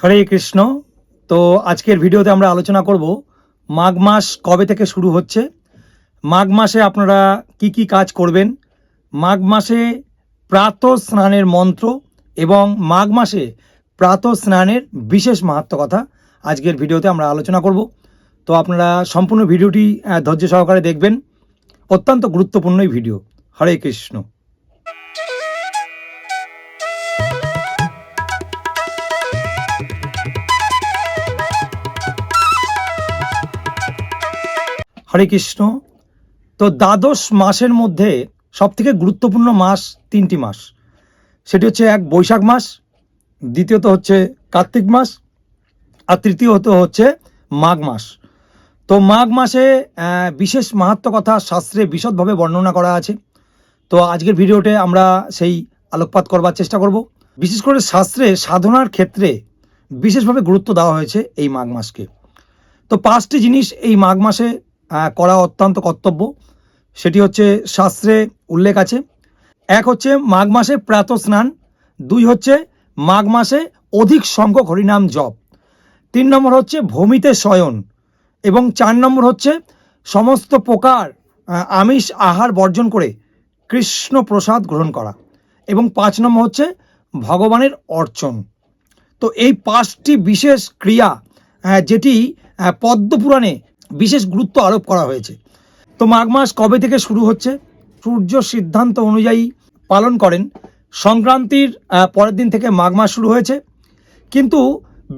হরে কৃষ্ণ। তো আজকের ভিডিওতে আমরা আলোচনা করব মাঘ মাস কবে থেকে শুরু হচ্ছে, মাঘ মাসে আপনারা কি কি কাজ করবেন, মাঘ মাসে প্রাতঃ স্নানের মন্ত্র এবং মাঘ মাসে প্রাতঃ স্নানের বিশেষ মাহাত্ম্য কথা আজকের ভিডিওতে আমরা আলোচনা করব। তো আপনারা সম্পূর্ণ ভিডিওটি ধৈর্য সহকারে দেখবেন, অত্যন্ত গুরুত্বপূর্ণ এই ভিডিও। হরে কৃষ্ণ। হরে কৃষ্ণ। তো দ্বাদশ মাসের মধ্যে সবথেকে গুরুত্বপূর্ণ মাস তিনটি মাস, সেটি হচ্ছে এক বৈশাখ মাস, দ্বিতীয়ত হচ্ছে কার্তিক মাস, আর তৃতীয়ত হচ্ছে মাঘ মাস। তো মাঘ মাসে বিশেষ মাহাত্ম্য কথা শাস্ত্রে বিশদভাবে বর্ণনা করা আছে। তো আজকের ভিডিওতে আমরা সেই আলোকপাত করবার চেষ্টা করব। বিশেষ করে শাস্ত্রে সাধনার ক্ষেত্রে বিশেষভাবে গুরুত্ব দেওয়া হয়েছে এই মাঘ মাসকে। তো পাঁচটি জিনিস এই মাঘ মাসে করা অত্যন্ত কর্তব্য, সেটি হচ্ছে শাস্ত্রে উল্লেখ আছে। এক হচ্ছে মাঘ মাসে প্রাতঃ স্নান, দুই হচ্ছে মাঘ মাসে অধিক সংখ্যক হরিনাম জপ, তিন নম্বর হচ্ছে ভূমিতে শয়ন, এবং চার নম্বর হচ্ছে সমস্ত প্রকার আমিষ আহার বর্জন করে কৃষ্ণ প্রসাদ গ্রহণ করা, এবং পাঁচ নম্বর হচ্ছে ভগবানের অর্চন। তো এই পাঁচটি বিশেষ ক্রিয়া যেটি পদ্মপুরাণে বিশেষ গুরুত্ব আরোপ করা হয়েছে। তো মাঘ মাস কবে থেকে শুরু হচ্ছে? সূর্য সিদ্ধান্ত অনুযায়ী পালন করেন সংক্রান্তির পরের দিন থেকে মাঘ মাস শুরু হয়েছে, কিন্তু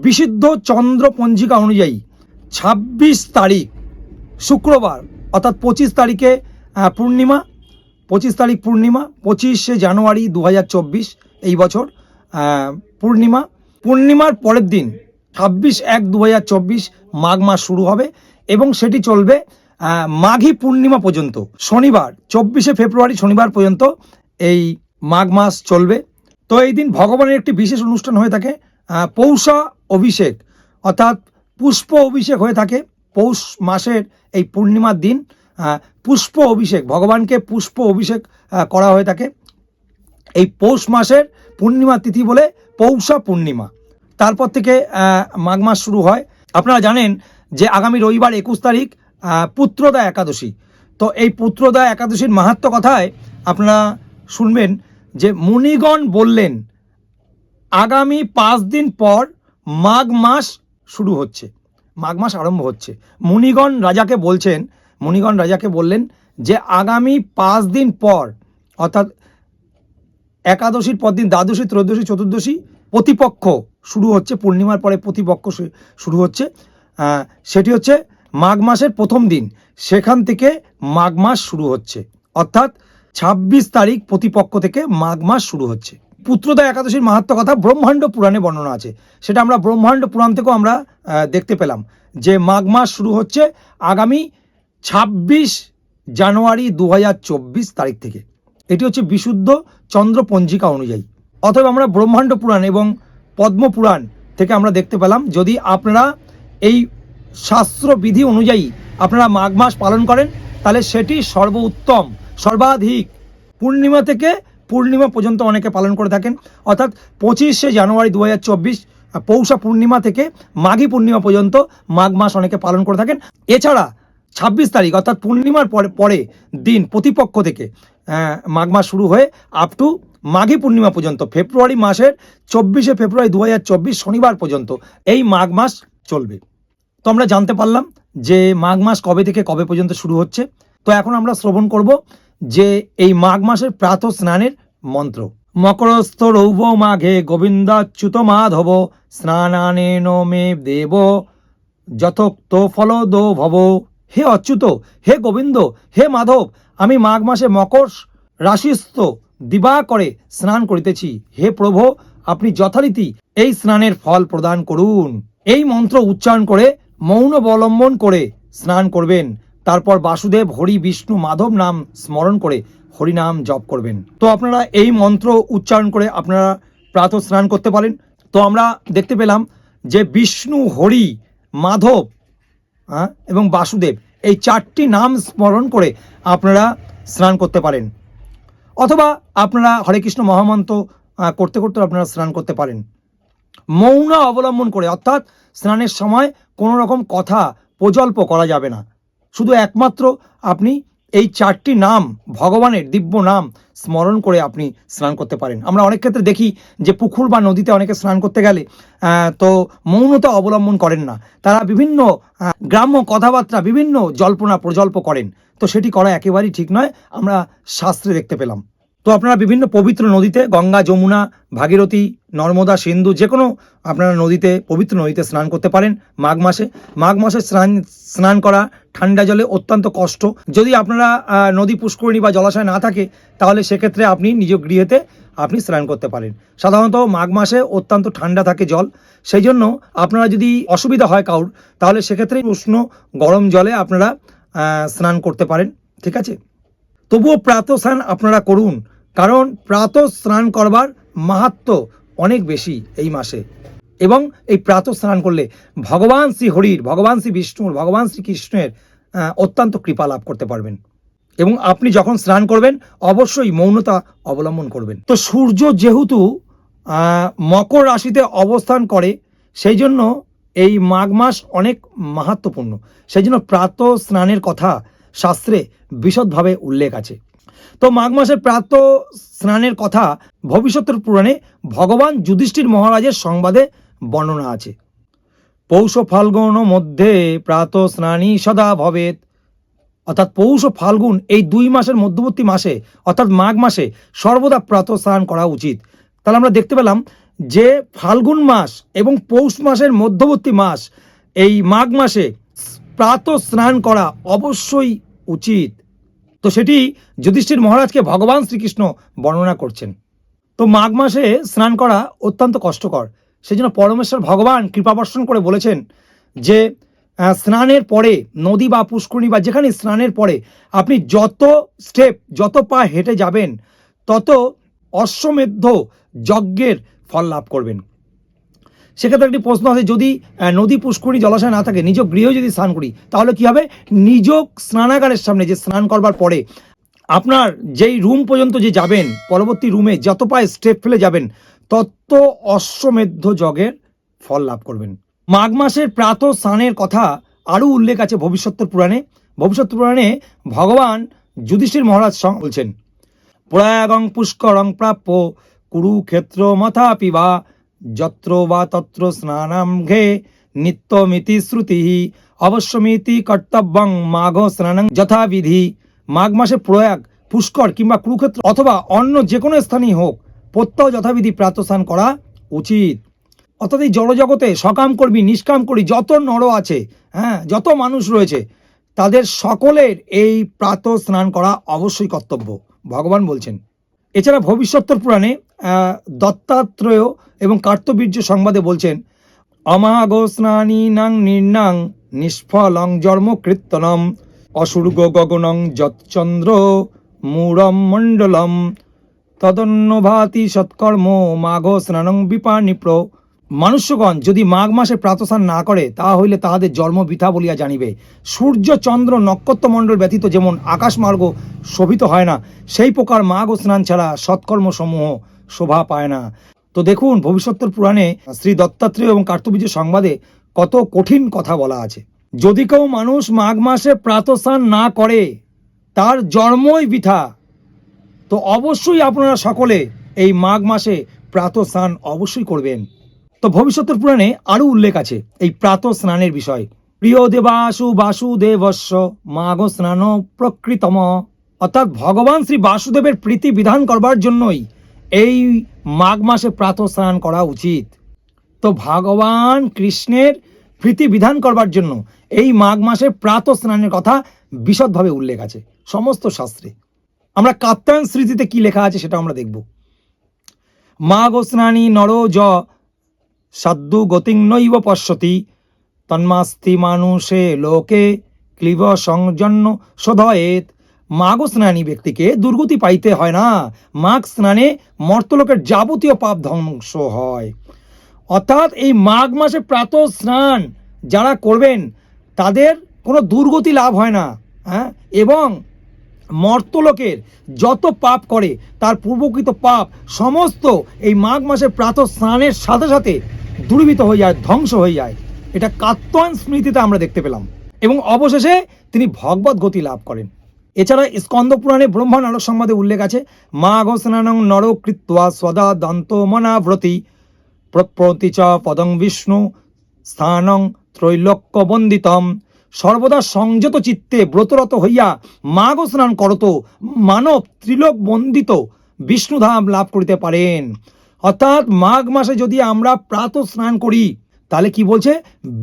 বিশুদ্ধ চন্দ্র পঞ্জিকা অনুযায়ী ২৬ তারিখ শুক্রবার অর্থাৎ ২৫ তারিখে পূর্ণিমা, ২৫ তারিখ পূর্ণিমা, ২৫শে জানুয়ারি ২০২৪ এই বছর পূর্ণিমার পরের দিন ২৬/১/২০২৪ মাঘ মাস শুরু হবে এবং সেটি চলবে মাঘী পূর্ণিমা পর্যন্ত। শনিবার ২৪শে ফেব্রুয়ারি শনিবার পর্যন্ত এই মাঘ মাস চলবে। তো এই দিন ভগবানের একটি বিশেষ অনুষ্ঠান হয়ে থাকে, পৌষা অভিষেক অর্থাৎ পুষ্প অভিষেক হয়ে থাকে। পৌষ মাসের এই পূর্ণিমার দিন পুষ্প অভিষেক, ভগবানকে পুষ্প অভিষেক করা হয়ে থাকে। এই পৌষ মাসের পূর্ণিমা তিথি বলে পৌষা পূর্ণিমা। তারপর থেকে মাঘ মাস শুরু হয়। আপনারা জানেন যে আগামী রবিবার ২১ তারিখ পুত্রদা একাদশী। তো এই পুত্রদা একাদশীর মাহাত্ম্য কথায় আপনারা শুনবেন যে মুনিগণ বললেন আগামী ৫ দিন পর মাঘ মাস শুরু হচ্ছে, মাঘ মাস আরম্ভ হচ্ছে। মুনিগণ রাজাকে বললেন যে আগামী ৫ দিন পর অর্থাৎ একাদশীর পর দিন দ্বাদশী, ত্রয়োদশী, চতুর্দশী প্রতিপক্ষ শুরু হচ্ছে, পূর্ণিমার পরে প্রতিপক্ষ শুরু হচ্ছে, সেটি হচ্ছে মাঘ মাসের প্রথম দিন, সেখান থেকে মাঘ মাস শুরু হচ্ছে, অর্থাৎ ২৬ তারিখ প্রতিপক্ষ থেকে মাঘ মাস শুরু হচ্ছে। পুত্রদা একাদশীর মাহাত্ম্য কথা ব্রহ্মাণ্ড পুরাণে বর্ণনা আছে, সেটা আমরা ব্রহ্মাণ্ড পুরাণ থেকেও আমরা দেখতে পেলাম যে মাঘ মাস শুরু হচ্ছে আগামী ২৬ জানুয়ারি ২০২৪ তারিখ থেকে। এটি হচ্ছে বিশুদ্ধ চন্দ্র পঞ্জিকা অনুযায়ী। অতএব আমরা ব্রহ্মাণ্ড পুরাণ এবং পদ্ম পুরাণ থেকে আমরা দেখতে পেলাম যদি আপনারা এই শাস্ত্রবিধি অনুযায়ী আপনারা মাঘ মাস পালন করেন তাহলে সেটি সর্বোত্তম, সর্বাধিক। পূর্ণিমা থেকে পূর্ণিমা পর্যন্ত অনেকে পালন করে থাকেন, অর্থাৎ ২৫শে জানুয়ারি ২০২৪ পৌষা পূর্ণিমা থেকে মাঘী পূর্ণিমা পর্যন্ত মাঘ মাস অনেকে পালন করে থাকেন। এছাড়া ২৬ তারিখ অর্থাৎ পূর্ণিমার পরে দিন প্রতিপক্ষ থেকে মাঘ মাস শুরু হয়ে আপ টু মাঘী পূর্ণিমা পর্যন্ত ফেব্রুয়ারি মাসের ২৪শে ফেব্রুয়ারি ২০২৪ শনিবার পর্যন্ত এই মাঘ মাস চলবে। তো আমরা জানতে পারলাম যে মাঘ মাস কবে থেকে কবে পর্যন্ত শুরু হচ্ছে। তো এখন আমরা শ্রবণ করব যে এই মাঘ মাসের প্রাতঃ স্নানের মন্ত্র। মকরস্থ রৌভ মাঘে গোবিন্দাচ্যুত মাধব স্নানানেন মে দেব যথোক্ত ফলদ ভব। হে অচ্যুত, হে গোবিন্দ, হে মাধব, আমি মাঘ মাসে মকর রাশিস্থ দিবাকরে স্নান করিতেছি। হে প্রভু, আপনি যথারীতি এই স্নানের ফল প্রদান করুন। এই মন্ত্র উচ্চারণ করে মৌন অবলম্বন করে স্নান করবেন। তারপর বাসুদেব, হরি, বিষ্ণু, মাধব নাম স্মরণ করে হরিনাম জপ করবেন। তো আপনারা এই মন্ত্র উচ্চারণ করে আপনারা প্রাতঃ স্নান করতে পারেন। তো আমরা দেখতে পেলাম যে বিষ্ণু, হরি, মাধব এবং বাসুদেব এই চারটি নাম স্মরণ করে আপনারা স্নান করতে পারেন, অথবা আপনারা হরে কৃষ্ণ মহামন্ত্র করতে করতে আপনারা স্নান করতে পারেন। মৌন অবলম্বন করে, অর্থাৎ স্নানের সময় কোনো রকম কথা প্রজল্প করা যাবে না। শুধু একমাত্র আপনি এই 4টি নাম, ভগবানের দিব্য নাম স্মরণ করে আপনি স্নান করতে পারেন। আমরা অনেক ক্ষেত্রে দেখি যে পুকুর বা নদীতে অনেকে স্নান করতে গেলে তো মৌনতা অবলম্বন করেন না, তারা বিভিন্ন গ্রাম্য কথাবার্তা, বিভিন্ন জল্পনা প্রজল্প করেন। তো সেটি করা একেবারেই ঠিক নয়, আমরা শাস্ত্রে দেখতে পেলাম। তো আপনারা বিভিন্ন পবিত্র নদীতে, গঙ্গা, যমুনা, ভাগীরথী, নর্মদা, সিন্ধু, যে কোনো আপনারা নদীতে, পবিত্র নদীতে স্নান করতে পারেন মাঘ মাসে। মাঘ মাসে স্নান করা ঠান্ডা জলে অত্যন্ত কষ্ট। যদি আপনারা নদী, পুষ্করিণী বা জলাশয় না থাকে, তাহলে সেক্ষেত্রে আপনি নিজ গৃহেতে আপনি স্নান করতে পারেন। সাধারণত মাঘ মাসে অত্যন্ত ঠান্ডা থাকে জল, সেই জন্য আপনারা যদি অসুবিধা হয় কাউর, তাহলে সেক্ষেত্রে উষ্ণ গরম জলে আপনারা স্নান করতে পারেন, ঠিক আছে। তবুও প্রাতঃ স্নান আপনারা করুন, কারণ প্রাতঃ স্নান করবার মাহাত্ম্য অনেক বেশি এই মাসে। এবং এই প্রাতঃ স্নান করলে ভগবান শ্রী হরির, ভগবান শ্রী বিষ্ণুর, ভগবান শ্রীকৃষ্ণের অত্যন্ত কৃপা লাভ করতে পারবেন। এবং আপনি যখন স্নান করবেন অবশ্যই মৌনতা অবলম্বন করবেন। তো সূর্য যেহেতু মকর রাশিতে অবস্থান করে, সেই জন্য এই মাঘ মাস অনেক মাহাত্ম্যপূর্ণ। সেই জন্য প্রাতঃ স্নানের কথা শাস্ত্রে বিশদভাবে উল্লেখ আছে। তো মাঘ মাসের প্রাতঃ স্নানের কথা ভবিষ্যতের পুরাণে ভগবান যুধিষ্ঠির মহারাজের সংবাদে বর্ণনা আছে। পৌষ ফাল্গুন মধ্যে প্রাতঃ স্নানী সদা ভবেত, অর্থাৎ পৌষ ও ফাল্গুন এই 2 মাসের মধ্যবর্তী মাসে, অর্থাৎ মাঘ মাসে সর্বদা প্রাতঃ স্নান করা উচিত। তাহলে আমরা দেখতে পেলাম যে ফাল্গুন মাস এবং পৌষ মাসের মধ্যবর্তী মাস, এই মাঘ মাসে প্রাতঃ স্নান করা অবশ্যই উচিত। তো সেটি যুধিষ্ঠির মহারাজকে ভগবান শ্রীকৃষ্ণ বর্ণনা করছেন। তো মাঘ মাসে স্নান করা অত্যন্ত কষ্টকর, সেই জন্য পরমেশ্বর ভগবান কৃপাবর্ষণ করে বলেছেন যে স্নানের পরে নদী বা পুষ্করিণী বা যেখানে স্নানের পরে আপনি যত স্টেপ, যত পা হেঁটে যাবেন, তত অশ্বমেধ যজ্ঞের ফল লাভ করবেন। সেক্ষেত্রে একটি প্রশ্ন আছে, যদি নদী, পুষ্করিণী, জলাশয় না থাকে, নিজ গৃহে যদি স্নান করি, তাহলে কি হবে? নিজ স্নানাগারের সামনে যে স্নান করবার পরে আপনার যেই রুম পর্যন্ত যে যাবেন, পরবর্তী রুমে যত পায়ে স্টেপ ফেলে যাবেন, তত অশ্বমেধ যজ্ঞের ফল লাভ করবেন। মাঘ মাসের প্রাতঃ স্নানের কথা আরও উল্লেখ আছে ভবিষ্যৎ পুরাণে। ভবিষ্যৎ পুরাণে ভগবান যুধিষ্ঠির মহারাজ বলছেন, প্রয়াগং পুষ্করং প্রাপ্য কুরুক্ষেত্র মথাপি বা যত্র বা তত্র স্নানাম ঘে নিত্যমিতি শ্রুতি অবশ্যমিতি কর্তব্যং মাঘ স্নানং যথাবিধি। মাঘ মাসে প্রয়াগ, পুষ্কর কিংবা কুরুক্ষেত্র অথবা অন্য যে কোনো স্থানেই হোক, প্রত্যহ যথাবিধি প্রাতঃ স্নান করা উচিত। অর্থাৎ এই জড়জগতে সকাম কর্মী, নিষ্কাম কর্মী যত নর আছে, যত মানুষ রয়েছে, তাদের সকলের এই প্রাতঃ স্নান করা অবশ্যই কর্তব্য, ভগবান বলছেন। এছাড়া ভবিষ্যত্তর পুরাণে দত্তাত্রেয় এবং কার্তবীর্য সংবাদে বলছেন, অমাঘ স্নানীনাং নির্নাং নিষ্ফলং জন্মকীর্তনম অসুর্গ গগনং যৎচন্দ্র মূঢ়ম মণ্ডলম তদন্য ভাতি সৎকর্ম মাঘ স্নানং বিপানিপ্র। মানুষ্যগণ যদি মাঘ মাসে প্রাতঃস্নান না করে, তাহা হইলে তাহাদের জন্ম বৃথা বলিয়া জানিবে। সূর্য, চন্দ্র, নক্ষত্রমণ্ডল ব্যতীত যেমন আকাশমার্গ শোভিত হয় না, সেই প্রকার মাঘ স্নান ছাড়া সৎকর্মসমূহ শোভা পায় না। তো দেখুন, ভবিষ্যত্তর পুরাণে শ্রী দত্তাত্রেয় এবং কার্তবীর্য সংবাদে কত কঠিন কথা বলা আছে। যদি কেউ মানুষ মাঘ মাসে প্রাতঃস্নান না করে, তার জন্মই বৃথা। তো অবশ্যই আপনারা সকলে এই মাঘ মাসে প্রাতঃস্নান অবশ্যই করবেন। তো ভবিষ্যতের পুরাণে আরও উল্লেখ আছে এই প্রাতঃ স্নানের বিষয়। প্রিয় দেবাসু বাসুদেবস্য মাঘ স্নান প্রকৃতম, অর্থাৎ ভগবান শ্রী বাসুদেবের প্রীতি বিধান করবার জন্যই এই মাঘ মাসে প্রাতঃ স্নান করা উচিত। তো ভগবান কৃষ্ণের প্রীতি বিধান করবার জন্য এই মাঘ মাসে প্রাতঃ স্নানের কথা বিশদভাবে উল্লেখ আছে সমস্ত শাস্ত্রে। আমরা কাত্যায়ন স্মৃতিতে কি লেখা আছে সেটা আমরা দেখব। মাঘ স্নানী নর য সাধু গতিং নৈব পশ্যতি তন্মাস্তি মানুষে লোকে ক্লীব সংজন্য শোধয়েত। মাঘ স্নানী ব্যক্তিকে দুর্গতি পাইতে হয় না, মাঘ স্নানে মর্তলোকের যাবতীয় পাপ ধ্বংস হয়। অর্থাৎ এই মাঘ মাসে প্রাতঃ স্নান যারা করবেন, তাদের কোনো দুর্গতি লাভ হয় না, এবং মর্তলোকের যত পাপ করে তার পূর্বকৃত পাপ সমস্ত এই মাঘ মাসে প্রাতঃ স্নানের সাথে সাথে দূরীভূত হয়ে যায়, ধ্বংস হয়ে যায়। এটা কাত্যায়ন স্মৃতিতে আমরা দেখতে পেলাম এবং অবশেষে তিনি ভগবত গতি লাভ করেন। এছাড়া স্কন্দ পুরাণে ব্রহ্মা নারদ সংবাদে উল্লেখ আছে, মাঘ স্নানং নর কৃত্বা সদা দন্ত মনাব্রতি প্রতি চ পদং বিষ্ণু স্থানং ত্রৈলোক্য বন্দিতম। সর্বদা সংযত চিত্তে ব্রতরত হইয়া মাঘ স্নান করত মানব ত্রিলোক বন্দিত বিষ্ণুধাম লাভ করিতে পারেন। অর্থাৎ মাঘ মাসে যদি আমরা প্রাত স্নান করি তাহলে কি বলছে,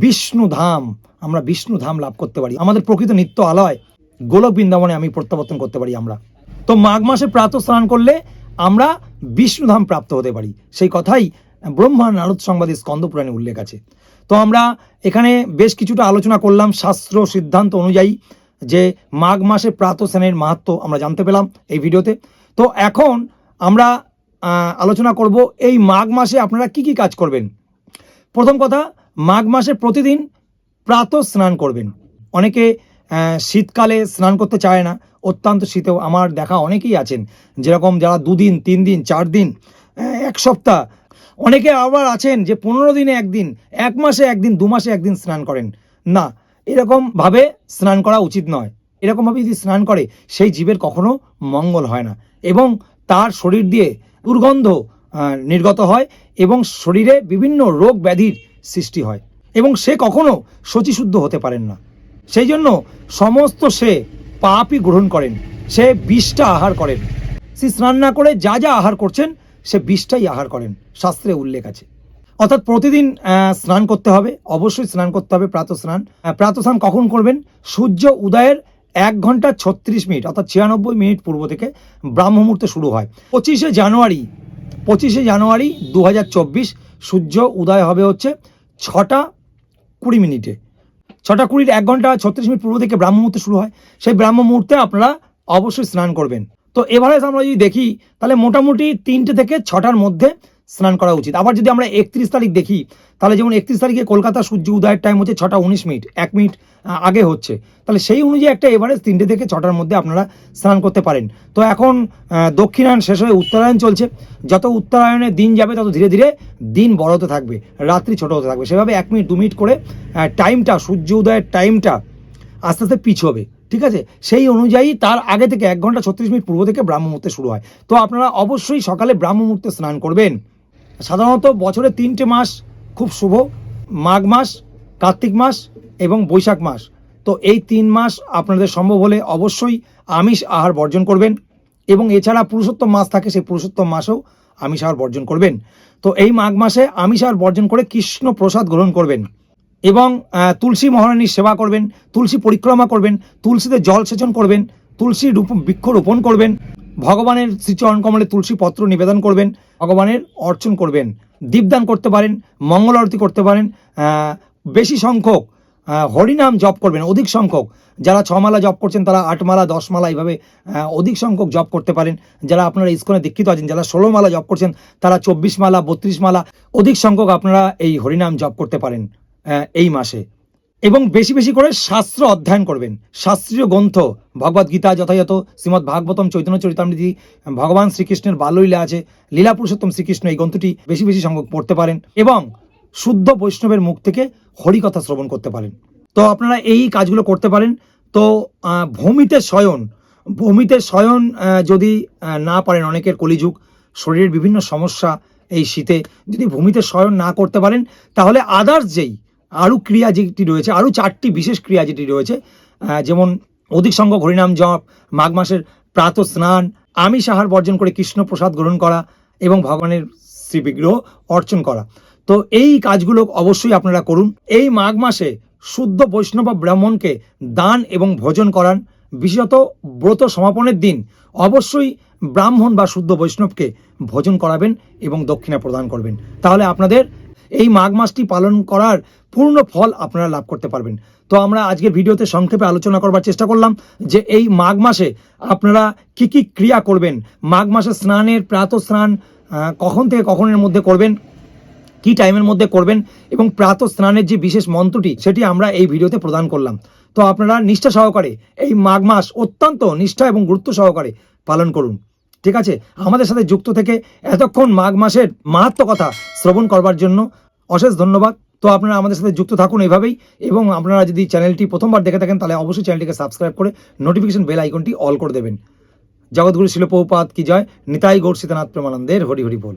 বিষ্ণুধাম, আমরা বিষ্ণুধাম লাভ করতে পারি, আমাদের প্রকৃত নিত্য আলয় গোলক বৃন্দাবনে আমি প্রত্যাবর্তন করতে পারি আমরা। তো মাঘ মাসে প্রাত স্নান করলে আমরা বিষ্ণুধাম প্রাপ্ত হতে পারি, সেই কথাই ব্রহ্মা নারদ সংবাদে স্কন্দ পুরাণে উল্লেখ আছে। তো আমরা এখানে বেশ কিছুটা আলোচনা করলাম শাস্ত্র সিদ্ধান্ত অনুযায়ী, যে মাঘ মাসে প্রাত স্নানের মাহাত্ম্য আমরা জানতে পেলাম এই ভিডিওতে। তো এখন আমরা আলোচনা করব এই মাঘ মাসে আপনারা কি কি কাজ করবেন। প্রথম কথা, মাঘ মাসে প্রতিদিন প্রাত স্নান করবেন। অনেকে শীতকালে স্নান করতে চায় না, অত্যন্ত শীতেও আমার দেখা অনেকেই আছেন, যেরকম যারা 2 দিন 3 দিন 4 দিন 1 সপ্তাহ, অনেকে আবার আছেন যে 15 দিনে একদিন, 1 মাসে একদিন, 2 মাসে একদিন স্নান করেন। না, এরকমভাবে স্নান করা উচিত নয়। এরকমভাবে যদি স্নান করে সেই জীবের কখনো মঙ্গল হয় না এবং তার শরীর দিয়ে দুর্গন্ধ নির্গত হয় এবং শরীরে বিভিন্ন রোগ ব্যাধির সৃষ্টি হয় এবং সে কখনো শচিশুদ্ধ হতে পারেন না। সেই জন্য সমস্ত সে পাপই গ্রহণ করেন, সে বিষটা আহার করেন। সে স্নান না করে যা যা আহার করছেন সে বিষটাই আহার করেন, শাস্ত্রে উল্লেখ আছে। অর্থাৎ প্রতিদিন স্নান করতে হবে, অবশ্যই স্নান করতে হবে প্রাত স্নান। প্রাত স্নান কখন করবেন? সূর্য উদয়ের 1 ঘন্টা 36 মিনিট অর্থাৎ 96 মিনিট পূর্ব থেকে ব্রাহ্ম মুহূর্তে শুরু হয়। 25শে জানুয়ারি 2024 সূর্য উদয় হবে হচ্ছে 6টা 20 মিনিটে। 6টা 20 1 ঘন্টা 36 মিনিট পূর্ব থেকে ব্রাহ্ম মুহূর্তে শুরু হয়। সেই ব্রাহ্ম মুহূর্তে আপনারা অবশ্যই স্নান করবেন। তো এভারেজ আমরা যদি দেখি তাহলে মোটামুটি 3টে থেকে 6টার মধ্যে স্নান করা উচিত। আবার যদি আমরা 31 তারিখ দেখি তাহলে যেমন 31 তারিখে কলকাতা সূর্য উদয়ের টাইম হচ্ছে 6টা 19 মিনিট, 1 মিনিট আগে হচ্ছে, তাহলে সেই অনুযায়ী একটা এভারেজ 3টে থেকে 6টার মধ্যে আপনারা স্নান করতে পারেন। তো এখন দক্ষিণায়ন শেষ হয়ে উত্তরায়ণ চলছে, যত উত্তরায়ণের দিন যাবে তত ধীরে ধীরে দিন বড় হতে থাকবে, রাত্রি ছোট হতে থাকবে। সেভাবে 1 মিনিট 2 মিনিট করে টাইমটা, সূর্য উদয়ের টাইমটা আস্তে আস্তে পিছবে, ঠিক আছে? সেই অনুযায়ী তার আগে থেকে 1 ঘন্টা 36 মিনিট পূর্ব থেকে ব্রাহ্ম মুহূর্তে শুরু হয়। তো আপনারা অবশ্যই সকালে ব্রাহ্ম মুহূর্তে স্নান করবেন। সাধারণত বছরে 3টে মাস খুব শুভ, মাঘ মাস, কার্তিক মাস এবং বৈশাখ মাস। তো এই 3 মাস আপনাদের সম্ভব হলে অবশ্যই আমিষ আহার বর্জন করবেন এবং এছাড়া পুরুষোত্তম মাস থাকে, সেই পুরুষোত্তম মাসেও আমিষ আহার বর্জন করবেন। তো এই মাঘ মাসে আমিষ আহার বর্জন করে কৃষ্ণ প্রসাদ গ্রহণ করবেন এবং তুলসী মহারানীর সেবা করবেন, তুলসী পরিক্রমা করবেন, তুলসীতে জল সেচন করবেন, তুলসী বৃক্ষ রোপণ করবেন, ভগবানের শ্রীচরণ কমলে তুলসী পত্র নিবেদন করবেন, ভগবানের অর্চন করবেন, দীপদান করতে পারেন, মঙ্গল আরতি করতে পারেন, বেশি সংখ্যক হরিনাম জপ করবেন, অধিক সংখ্যক। যারা 6 মালা জপ করছেন তারা 8 মালা 10 মালা এইভাবে অধিক সংখ্যক জপ করতে পারেন। যারা আপনারা ইসকনে দীক্ষিত আছেন, যারা 16 মালা জপ করছেন তারা 24 মালা 32 মালা অধিক সংখ্যক আপনারা এই হরিনাম জপ করতে পারেন এই মাসে। এবং বেশি বেশি করে শাস্ত্র অধ্যয়ন করবেন, শাস্ত্রীয় গ্রন্থ ভগবদ গীতা যথাযথ, শ্রীমদ্ ভাগবতম, চৈতন্য চরিতামৃতি, ভগবান শ্রীকৃষ্ণের বাল্যলীলা আছে, লীলা পুরুষোত্তম শ্রীকৃষ্ণ, এই গ্রন্থটি বেশি বেশি সংখ্যক পড়তে পারেন এবং শুদ্ধ বৈষ্ণবের মুখ থেকে হরিকথা শ্রবণ করতে পারেন। তো আপনারা এই কাজগুলো করতে পারেন। তো ভূমিতে শয়ন যদি না পারেন, অনেকের কলিযুগ, শরীরের বিভিন্ন সমস্যা এই শীতে যদি ভূমিতে শয়ন না করতে পারেন তাহলে আদার্স যেই আরও ক্রিয়া যেটি রয়েছে, আরও 4টি বিশেষ ক্রিয়া যেটি রয়েছে, যেমন অধিক সংখ্যক হরিনাম জপ, মাঘ মাসের প্রাত স্নান, আমিষ আহার বর্জন করে কৃষ্ণ প্রসাদ গ্রহণ করা এবং ভগবানের শ্রীবিগ্রহ অর্চন করা। তো এই কাজগুলো অবশ্যই আপনারা করুন। এই মাঘ মাসে শুদ্ধ বৈষ্ণব ব্রাহ্মণকে দান এবং ভোজন করান। বিশেষত ব্রত সমাপনের দিন অবশ্যই ব্রাহ্মণ বা শুদ্ধ বৈষ্ণবকে ভোজন করাবেন এবং দক্ষিণা প্রদান করবেন। তাহলে আপনাদের এই মাঘ মাসটি পালন করার পূর্ণ ফল আপনারা লাভ করতে পারবেন। তো আমরা আজকের ভিডিওতে সংক্ষেপে আলোচনা করবার চেষ্টা করলাম যে এই মাঘ মাসে আপনারা কি কি ক্রিয়া করবেন, মাঘ মাসে স্নানের প্রাত স্নান কখন থেকে কখনের মধ্যে করবেন, কি টাইমের মধ্যে করবেন এবং প্রাত স্নানের যে বিশেষ মন্ত্রটি সেটি আমরা এই ভিডিওতে প্রদান করলাম। তো আপনারা নিষ্ঠা সহকারে এই মাঘ মাস অত্যন্ত নিষ্ঠা এবং গুরুত্ব সহকারে পালন করুন, ঠিক আছে? আমাদের সাথে যুক্ত থেকে এতক্ষণ মাঘ মাসের মাহাত্ম্য কথা শ্রবণ করবার জন্য অশেষ ধন্যবাদ। তো আপনারা আমাদের সাথে যুক্ত থাকুন এভাবেই, এবং আপনারা যদি চ্যানেলটি প্রথমবার দেখে থাকেন তাহলে অবশ্যই চ্যানেলটিকে সাবস্ক্রাইব করে নোটিফিকেশন বেল আইকনটি অল করে দেবেন। জগৎগুরু শিল প্রভুপাদ কি জয়। নিতাই গৌর সীতানাথ প্রেমানন্দের হরি হরি বল।